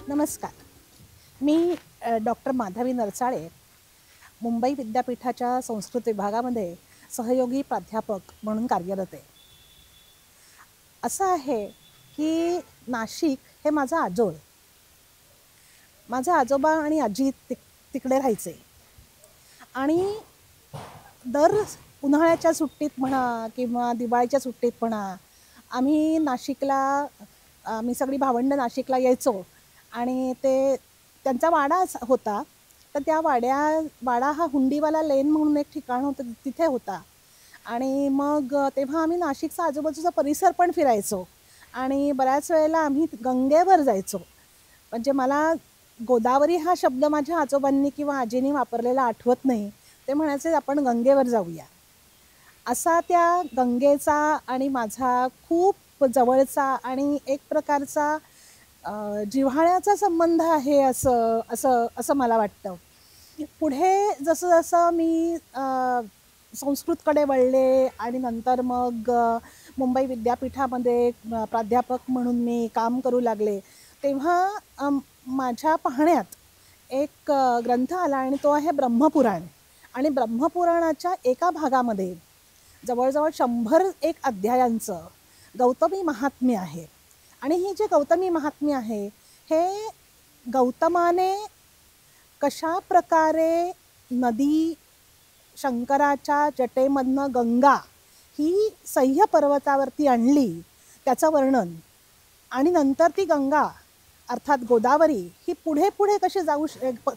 नमस्कार. मी डॉक्टर माधवी नरसाळे, मुंबई विद्यापीठाच्या संस्कृत विभागामध्ये सहयोगी प्राध्यापक म्हणून कार्यरत आहे. असं आहे की नाशिक हे माझं आजोळ. माझे आजोबा आणि आजी तिकडे राहायचे आणि दर उन्हाळ्याच्या सुट्टीत म्हणा किंवा दिवाळीच्या सुट्टीत म्हणा आम्ही नाशिकला आम्ही सगळी भावंडं नाशिकला यायचो आणि त्यांचा वाडा होता. तर त्या वाडा हा हुंडीवाला लेन म्हणून एक ठिकाण होतं, तिथे होता. आणि मग तेव्हा आम्ही नाशिकचा आजूबाजूचा परिसर पण फिरायचो आणि बऱ्याच वेळेला आम्ही गंगेवर जायचो. म्हणजे मला गोदावरी हा शब्द माझ्या आजोबांनी किंवा आजीनी वापरलेला आठवत नाही. ते म्हणायचे आपण गंगेवर जाऊया. असा त्या गंगेचा आणि माझा खूप जवळचा आणि एक प्रकारचा जिव्हाळ्याचा संबंध आहे असं असं असं मला वाटतं. पुढे जसं जसं मी संस्कृतकडे वळले आणि नंतर मग मुंबई विद्यापीठामध्ये प्राध्यापक म्हणून मी काम करू लागले, तेव्हा माझ्या पाहण्यात एक ग्रंथ आला आणि तो आहे ब्रह्मपुराण. आणि ब्रह्मपुराणाच्या एका भागामध्ये जवळजवळ 101 अध्यायांचं गौतमी महात्म्य आहे. आणि ही जे गौतमी महात्म्य आहे हे गौतमाने कशा प्रकारे नदी शंकराच्या जटेमधनं गंगा ही सह्य पर्वतावरती आणली त्याचं वर्णन, आणि नंतर ती गंगा अर्थात गोदावरी ही पुढे पुढे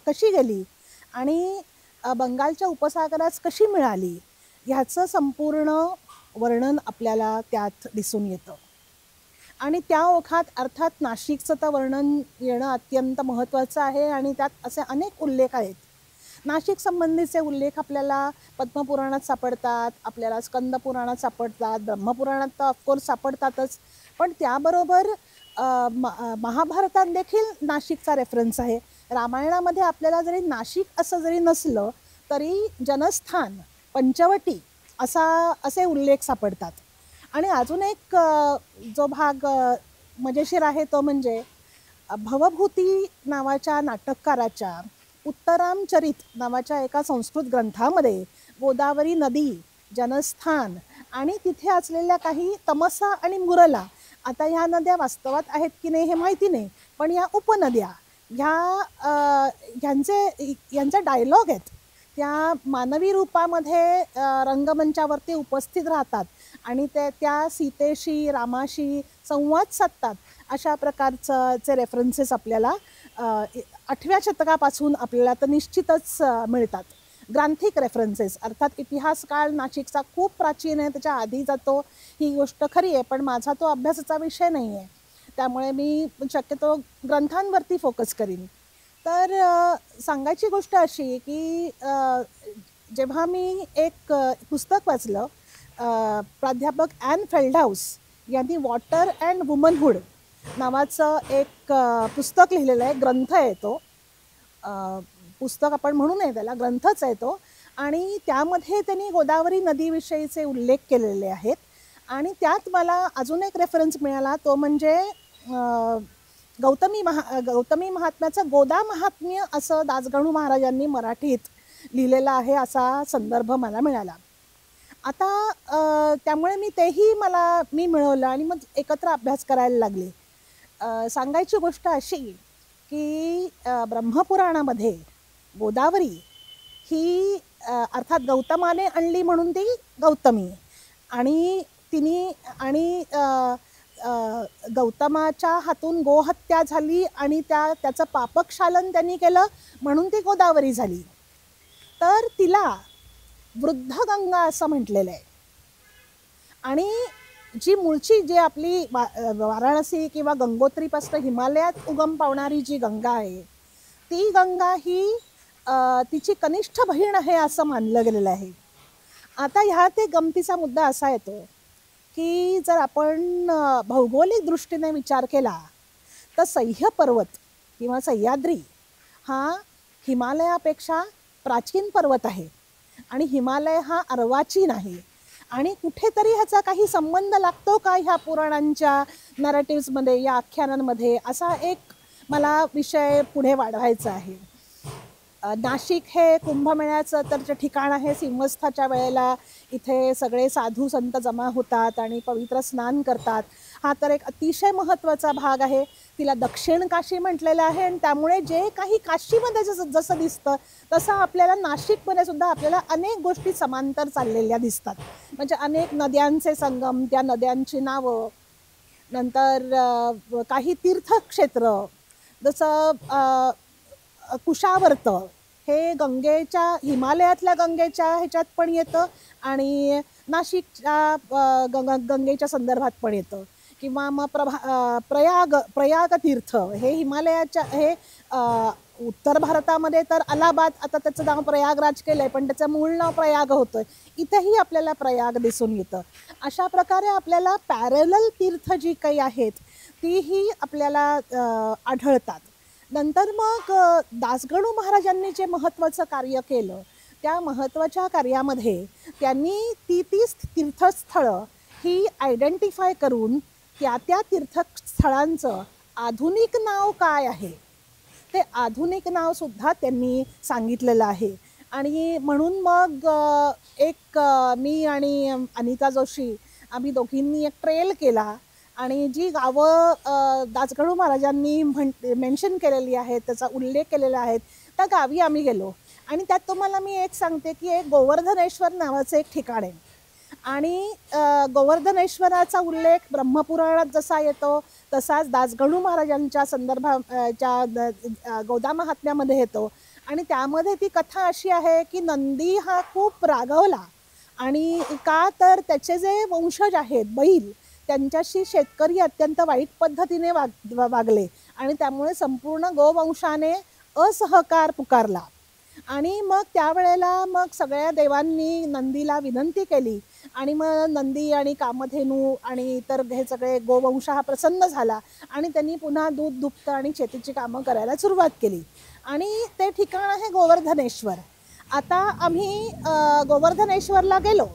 कशी गेली आणि बंगालच्या उपसागरास कशी मिळाली ह्याचं संपूर्ण वर्णन आपल्याला त्यात दिसून येतं. आणि त्या ओघात अर्थात नाशिकचं तर वर्णन येणं अत्यंत महत्त्वाचं आहे आणि त्यात असे अनेक उल्लेख आहेत. नाशिक संबंधीचे उल्लेख आपल्याला पद्मपुराणात सापडतात, आपल्याला स्कंदपुराणात सापडतात, ब्रह्मपुराणात तर ऑफकोर्स सापडतातच. पण त्याबरोबर महाभारतात देखील नाशिकचा रेफरन्स आहे. रामायणामध्ये आपल्याला जरी नाशिक असं जरी नसलं तरी जनस्थान, पंचवटी असे उल्लेख सापडतात. आणि अजून एक जो भाग मजेशीर आहे तो म्हणजे भवभूती नावाच्या नाटककाराच्या उत्तरामचरित नावाच्या एका संस्कृत ग्रंथामध्ये गोदावरी नदी, जनस्थान आणि तिथे असलेल्या काही तमसा आणि मुरला, आता ह्या नद्या वास्तवात आहेत की नाही हे माहिती नाही, पण या उपनद्या यांचे डायलॉग आहेत त्या मानवी रूपामध्ये रंगमंचावरती उपस्थित राहतात आणि त्या सीतेशी रामाशी संवाद साधतात. अशा प्रकारचे रेफरन्सेस आपल्याला 8व्या शतकापासून आपल्याला तर निश्चितच मिळतात. ग्रांथिक रेफरन्सेस अर्थात इतिहासकाळ नाशिकचा खूप प्राचीन आहे, त्याच्या आधी जातो ही गोष्ट खरी आहे, पण माझा तो अभ्यासाचा विषय नाही आहे, त्यामुळे मी शक्यतो ग्रंथांवरती फोकस करीन. तर सांगायची गोष्ट अशी की जेव्हा मी एक पुस्तक वाचलं, प्राध्यापक ॲन फेल्डहाऊस यांनी वॉटर अँड वुमनहूड नावाचं एक पुस्तक लिहिलेलं आहे. ग्रंथ आहे तो, पुस्तक आपण म्हणू नये त्याला, ग्रंथच आहे तो. आणि त्यामध्ये त्यांनी गोदावरी नदीविषयीचे उल्लेख केलेले आहेत. आणि त्यात मला अजून एक रेफरन्स मिळाला, तो म्हणजे गौतमी महात्म्याचं गोदा महात्म्य असं दासगणू महाराजांनी मराठीत लिहिलेलं आहे, असा संदर्भ मला मिळाला. आता त्यामुळे मी मिळवलं आणि मग एकत्र अभ्यास करायला लागले. सांगायची गोष्ट अशी की ब्रह्मपुराणामध्ये गोदावरी ही अर्थात गौतमाने आणली म्हणून ती गौतमी, आणि गौतमाच्या हातून गोहत्या झाली आणि त्याचं पापक्षालन त्यांनी केलं म्हणून ती गोदावरी झाली. तर तिला वृद्ध गंगा असं म्हटलेलं आहे. आणि जी आपली वाराणसी किंवा गंगोत्रीपासून हिमालयात उगम पावणारी जी गंगा आहे, ती गंगा ही तिची कनिष्ठ बहीण आहे असं मानलं गेलेलं आहे. आता ह्यात एक गमतीचा मुद्दा असा येतो की जर आपण भौगोलिक दृष्टीने विचार केला तर सह्य पर्वत किंवा सह्याद्री हा हिमालयापेक्षा प्राचीन पर्वत आहे आणि हिमालय हा अर्वाचीन आहे. आणि कुठेतरी ह्याचा काही संबंध लागतो का ह्या पुराणांच्या नरेटिव्समध्ये, या आख्यानांमध्ये, असा एक मला विषय पुढे वाढवायचा आहे. नाशिक हे कुंभमेळ्याचं तर जे ठिकाण आहे, सिंहस्थाच्या वेळेला इथे सगळे साधू संत जमा होतात आणि पवित्र स्नान करतात. हा तर एक अतिशय महत्त्वाचा भाग आहे. तिला दक्षिण काशी म्हटलेलं आहे आणि त्यामुळे जे काही काशीमध्ये जसं दिसतं तसं आपल्याला नाशिकमध्ये सुद्धा आपल्याला अनेक गोष्टी समांतर चाललेल्या दिसतात. म्हणजे अनेक नद्यांचे संगम, त्या नद्यांची नावं, नंतर काही तीर्थक्षेत्र जसं कुशावर्त हे गंगेच्या, हिमालयातल्या गंगेच्या ह्याच्यात पण येतं आणि नाशिकच्या गंगेच्या संदर्भात पण येतं. किंवा मग प्रयाग तीर्थ हे हिमालयाच्या, हे उत्तर भारतामध्ये तर अलाहाबाद, आता त्याचं नाव प्रयागराज केलं आहे, पण त्याचं मूळ नाव प्रयाग होतं. इथेही आपल्याला प्रयाग दिसून येतं. अशा प्रकारे आपल्याला पॅरलल तीर्थ जी काही आहेत तीही आपल्याला आढळतात. नंतर मग दासगणू महाराजांनी जे महत्त्वाचं कार्य केलं, त्या महत्त्वाच्या कार्यामध्ये त्यांनी ती तीर्थस्थळं ही आयडेंटिफाय करून त्या तीर्थस्थळांचं आधुनिक नाव काय आहे ते आधुनिक नावसुद्धा त्यांनी सांगितलेलं आहे. आणि म्हणून मग मी आणि अनिता जोशी आम्ही दोघींनी एक ट्रेल केला आणि जी गावं दासगणू महाराजांनी मेन्शन केलेली आहेत, त्याचा उल्लेख केलेला आहे, त्या गावी आम्ही गेलो. आणि त्यात तुम्हाला मी एक सांगते की एक गोवर्धनेश्वर नावाचं एक ठिकाण आहे आणि गोवर्धनेश्वराचा उल्लेख ब्रह्मपुराणात जसा येतो तसाच दासगणू महाराजांच्या संदर्भाच्या गोदा महात्म्यामध्ये येतो. आणि त्यामध्ये ती कथा अशी आहे की नंदी हा खूप रागवला आणि का तर त्याचे जे वंशज आहेत बैल, त्यांच्याशी शेतकरी अत्यंत वाईट पद्धतीने वागले आणि त्यामुळे संपूर्ण गोवंशाने असहकार पुकारला. आणि मग त्यावेळेला मग सगळ्या देवांनी नंदीला विनंती केली आणि मग नंदी आणि कामधेनू आणि इतर हे सगळे गोवंश हा प्रसन्न झाला आणि त्यांनी पुन्हा दूध दुभतं आणि शेतीची कामं करायला सुरुवात केली. आणि ते ठिकाण आहे गोवर्धनेश्वर. आता आम्ही गोवर्धनेश्वरला गेलो,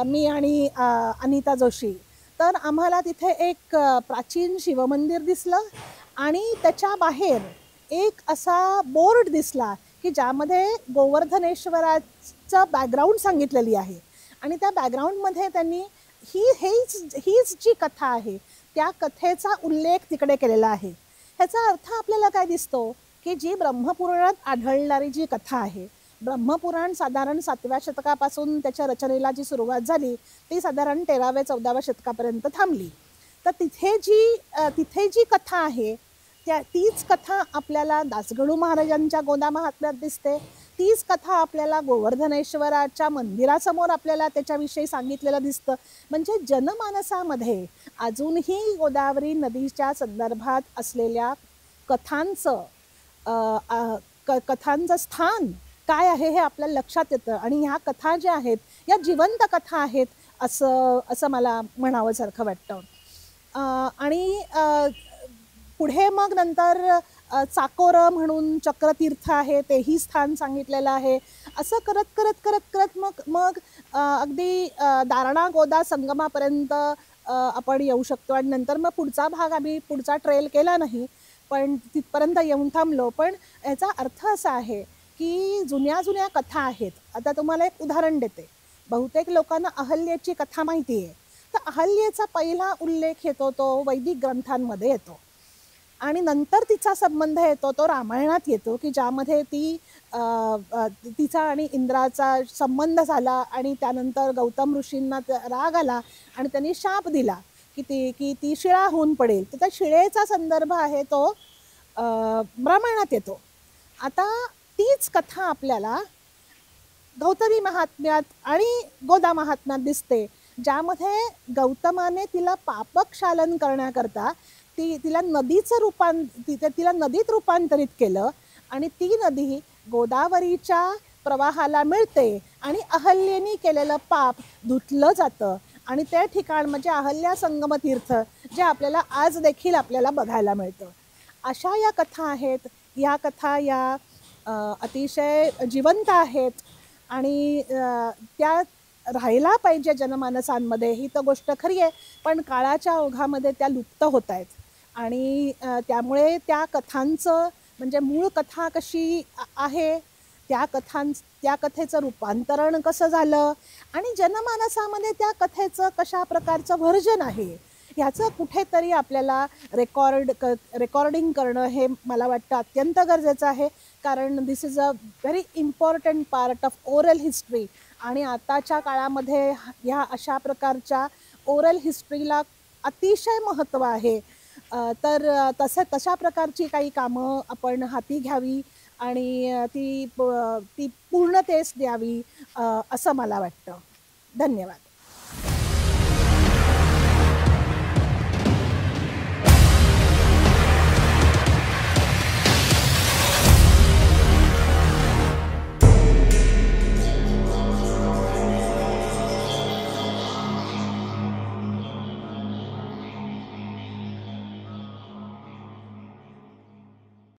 मी आणि अनिता जोशी. तर आम्हाला तिथे एक प्राचीन शिवमंदिर दिसलं आणि त्याच्या बाहेर एक असा बोर्ड दिसला की ज्यामध्ये गोवर्धनेश्वराचं बॅकग्राऊंड सांगितलेली आहे. आणि त्या बॅकग्राऊंडमध्ये त्यांनी हीच जी कथा आहे त्या कथेचा उल्लेख तिकडे केलेला आहे. ह्याचा अर्थ आपल्याला काय दिसतो की जी ब्रह्मपुराणात आढळणारी जी कथा आहे, ब्रह्मपुराण साधारण 7व्या शतकापासून त्याच्या रचनेला जी सुरुवात झाली ती साधारण 13व्या-14व्या शतकापर्यंत थांबली. तर तिथे जी कथा आहे तीच कथा आपल्याला दासगणू महाराजांच्या गोदा महात्म्यात दिसते. तीच कथा आपल्याला गोवर्धनेश्वराच्या मंदिरासमोर आपल्याला त्याच्याविषयी सांगितलेलं दिसतं. म्हणजे जनमानसामध्ये अजूनही गोदावरी नदीच्या संदर्भात असलेल्या कथांचं स्थान काय आहे हे आपल्याला लक्षात येतं. आणि ह्या कथा ज्या आहेत या जिवंत कथा आहेत असं मला म्हणावंसारखं वाटतं. आणि पुढे मग नंतर चाकोरं म्हणून चक्रतीर्थ आहे, तेही स्थान सांगितलेलं आहे. असं करत मग अगदी दारणा गोदा संगमापर्यंत आपण येऊ शकतो. आणि नंतर मग पुढचा ट्रेल केला नाही, पण तिथपर्यंत येऊन थांबलो. पण याचा अर्थ असा आहे की जुन्या कथा आहेत. आता तुम्हाला एक उदाहरण देते. बहुतेक लोकांना अहल्येची कथा माहिती आहे. तर अहल्येचा पहिला उल्लेख येतो तो वैदिक ग्रंथांमध्ये येतो आणि नंतर तिचा संबंध येतो तो रामायणात येतो की ज्यामध्ये तिचा आणि इंद्राचा संबंध झाला आणि त्यानंतर गौतम ऋषींना राग आला आणि त्यांनी शाप दिला की ती शिळा होऊन पडेल. तर त्या शिळेचा संदर्भ आहे तो रामायणात येतो. आता तीच कथा आपल्याला गौतमी महात्म्यात आणि गोदा महात्म्यात दिसते, ज्यामध्ये गौतमाने तिला पापक्षालन करण्याकरता तिला नदीत रूपांतरित केलं आणि ती नदी गोदावरीच्या प्रवाहाला मिळते आणि अहल्येने केलेलं पाप धुतलं जातं. आणि ते ठिकाण म्हणजे अहल्या संगम तीर्थ, जे आपल्याला आज देखील आपल्याला बघायला मिळतं. अशा या कथा आहेत. या कथा या अतिशय जिवंत आहेत आणि त्या राहायला पाहिजे जनमानसांमध्ये. ही तर गोष्ट खरी आहे, पण काळाच्या ओघामध्ये त्या लुप्त होत आहेत. आणि त्यामुळे त्या कथांचं म्हणजे मूळ कथा कशी आहे, त्या कथेचं रूपांतरण कसं झालं आणि जनमानसामध्ये त्या कथेचं कशा प्रकारचं व्हर्जन आहे, ह्याचं कुठेतरी आपल्याला रेकॉर्डिंग करणं हे मला वाटतं अत्यंत गरजेचं आहे. कारण this is a very important part of oral history. आणि आताच्या काळामध्ये ह्या अशा प्रकारच्या ओरल हिस्ट्रीला अतिशय महत्त्व आहे. तशा प्रकारची काही कामं आपण हाती घ्यावी आणि ती पूर्णतेस द्यावी, असं मला वाटतं. धन्यवाद.